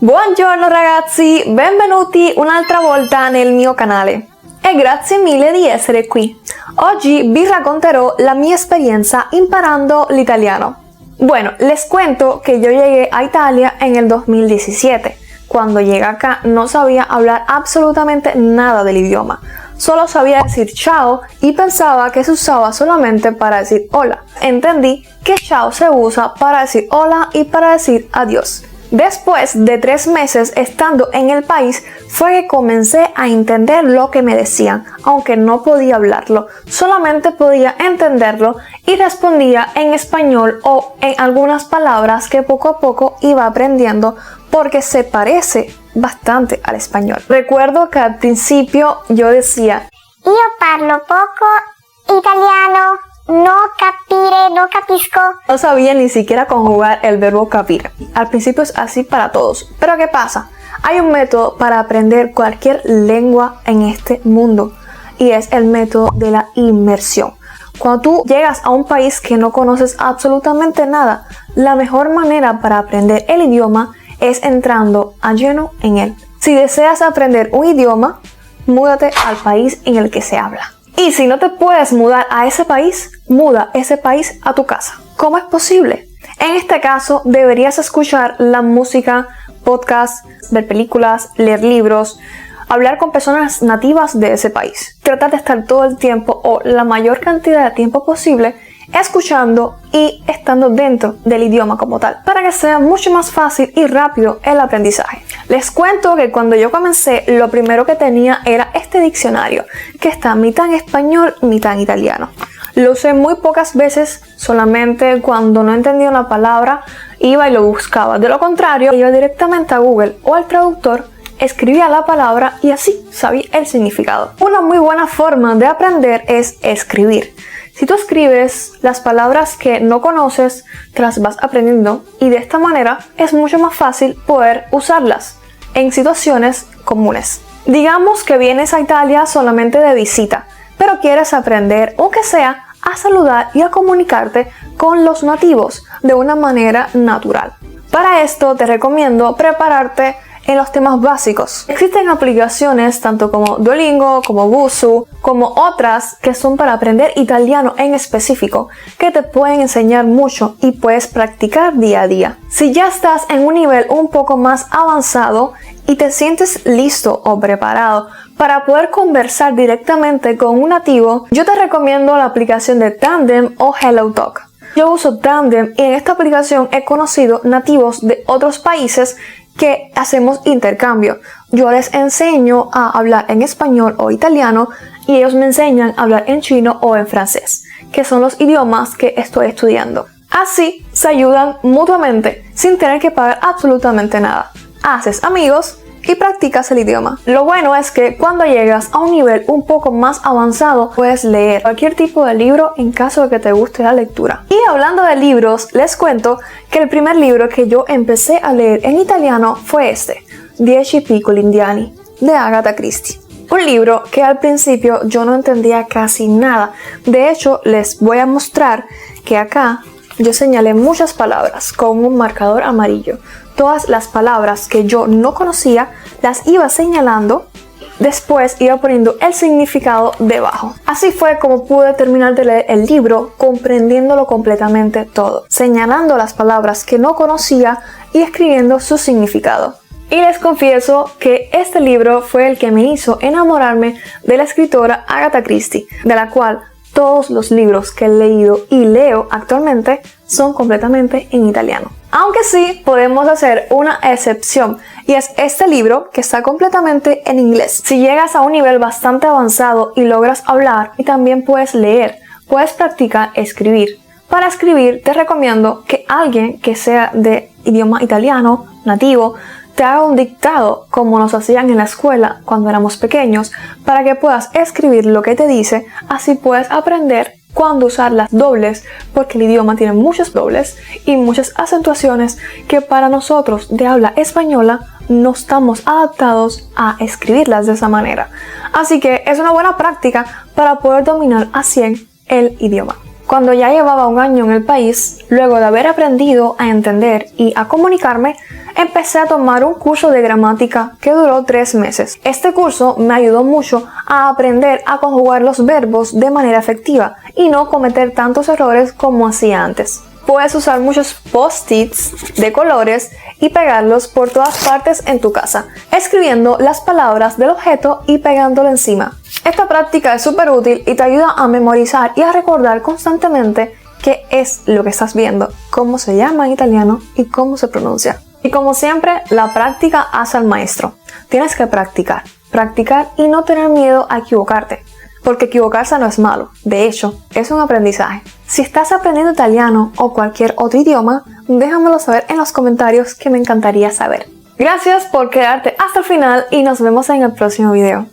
Buongiorno ragazzi, benvenuti un'altra volta nel mio canale e grazie mille di essere qui. Oggi vi racconterò la mia experiencia imparando l'italiano. Bueno, les cuento que yo llegué a Italia en el 2017. Cuando llegué acá no sabía hablar absolutamente nada del idioma. Solo sabía decir chao y pensaba que se usaba solamente para decir hola. Entendí que chao se usa para decir hola y para decir adiós. Después de 3 meses estando en el país fue que comencé a entender lo que me decían, aunque no podía hablarlo, solamente podía entenderlo y respondía en español o en algunas palabras que poco a poco iba aprendiendo porque se parece bastante al español. Recuerdo que al principio yo decía: Io parlo poco italiano, no capisco. No sabía ni siquiera conjugar el verbo capire. Al principio es así para todos. Pero ¿qué pasa? Hay un método para aprender cualquier lengua en este mundo y es el método de la inmersión. Cuando tú llegas a un país que no conoces absolutamente nada, la mejor manera para aprender el idioma es entrando a lleno en él. Si deseas aprender un idioma, múdate al país en el que se habla. Y si no te puedes mudar a ese país, muda ese país a tu casa. ¿Cómo es posible? En este caso, deberías escuchar la música, podcasts, ver películas, leer libros, hablar con personas nativas de ese país. Tratar de estar todo el tiempo o la mayor cantidad de tiempo posible escuchando y estando dentro del idioma como tal, para que sea mucho más fácil y rápido el aprendizaje. Les cuento que cuando yo comencé, lo primero que tenía era este diccionario, que está mitad en español, mitad en italiano. Lo usé muy pocas veces, solamente cuando no entendía una palabra, iba y lo buscaba. De lo contrario, iba directamente a Google o al traductor, escribía la palabra y así sabía el significado. Una muy buena forma de aprender es escribir. Si tú escribes las palabras que no conoces, te las vas aprendiendo y de esta manera es mucho más fácil poder usarlas en situaciones comunes. Digamos que vienes a Italia solamente de visita, pero quieres aprender, aunque sea, a saludar y a comunicarte con los nativos de una manera natural. Para esto te recomiendo prepararte en los temas básicos. Existen aplicaciones tanto como Duolingo, como Busuu, como otras que son para aprender italiano en específico, que te pueden enseñar mucho y puedes practicar día a día. Si ya estás en un nivel un poco más avanzado y te sientes listo o preparado para poder conversar directamente con un nativo, yo te recomiendo la aplicación de Tandem o HelloTalk. Yo uso Tandem y en esta aplicación he conocido nativos de otros países que hacemos intercambio. Yo les enseño a hablar en español o italiano y ellos me enseñan a hablar en chino o en francés, que son los idiomas que estoy estudiando. Así se ayudan mutuamente sin tener que pagar absolutamente nada. Haces amigos y practicas el idioma. Lo bueno es que cuando llegas a un nivel un poco más avanzado puedes leer cualquier tipo de libro en caso de que te guste la lectura. Y hablando de libros, les cuento que el primer libro que yo empecé a leer en italiano fue este, 10 piccoli indiani, de Agatha Christie. Un libro que al principio yo no entendía casi nada. De hecho, les voy a mostrar que acá yo señalé muchas palabras con un marcador amarillo. Todas las palabras que yo no conocía las iba señalando, después iba poniendo el significado debajo. Así fue como pude terminar de leer el libro, comprendiéndolo completamente todo, señalando las palabras que no conocía y escribiendo su significado. Y les confieso que este libro fue el que me hizo enamorarme de la escritora Agatha Christie, de la cual todos los libros que he leído y leo actualmente son completamente en italiano. Aunque sí podemos hacer una excepción y es este libro que está completamente en inglés. Si llegas a un nivel bastante avanzado y logras hablar y también puedes leer, puedes practicar escribir. Para escribir te recomiendo que alguien que sea de idioma italiano nativo te haga un dictado como nos hacían en la escuela cuando éramos pequeños para que puedas escribir lo que te dice, así puedes aprender cuándo usar las dobles, porque el idioma tiene muchos dobles y muchas acentuaciones que para nosotros de habla española no estamos adaptados a escribirlas de esa manera. Así que es una buena práctica para poder dominar a 100 el idioma. Cuando ya llevaba un año en el país, luego de haber aprendido a entender y a comunicarme, empecé a tomar un curso de gramática que duró 3 meses. Este curso me ayudó mucho a aprender a conjugar los verbos de manera efectiva y no cometer tantos errores como hacía antes. Puedes usar muchos post-its de colores y pegarlos por todas partes en tu casa, escribiendo las palabras del objeto y pegándolo encima. Esta práctica es súper útil y te ayuda a memorizar y a recordar constantemente qué es lo que estás viendo, cómo se llama en italiano y cómo se pronuncia. Y como siempre, la práctica hace al maestro. Tienes que practicar y no tener miedo a equivocarte, porque equivocarse no es malo, de hecho, es un aprendizaje. Si estás aprendiendo italiano o cualquier otro idioma, déjamelo saber en los comentarios que me encantaría saber. Gracias por quedarte hasta el final y nos vemos en el próximo video.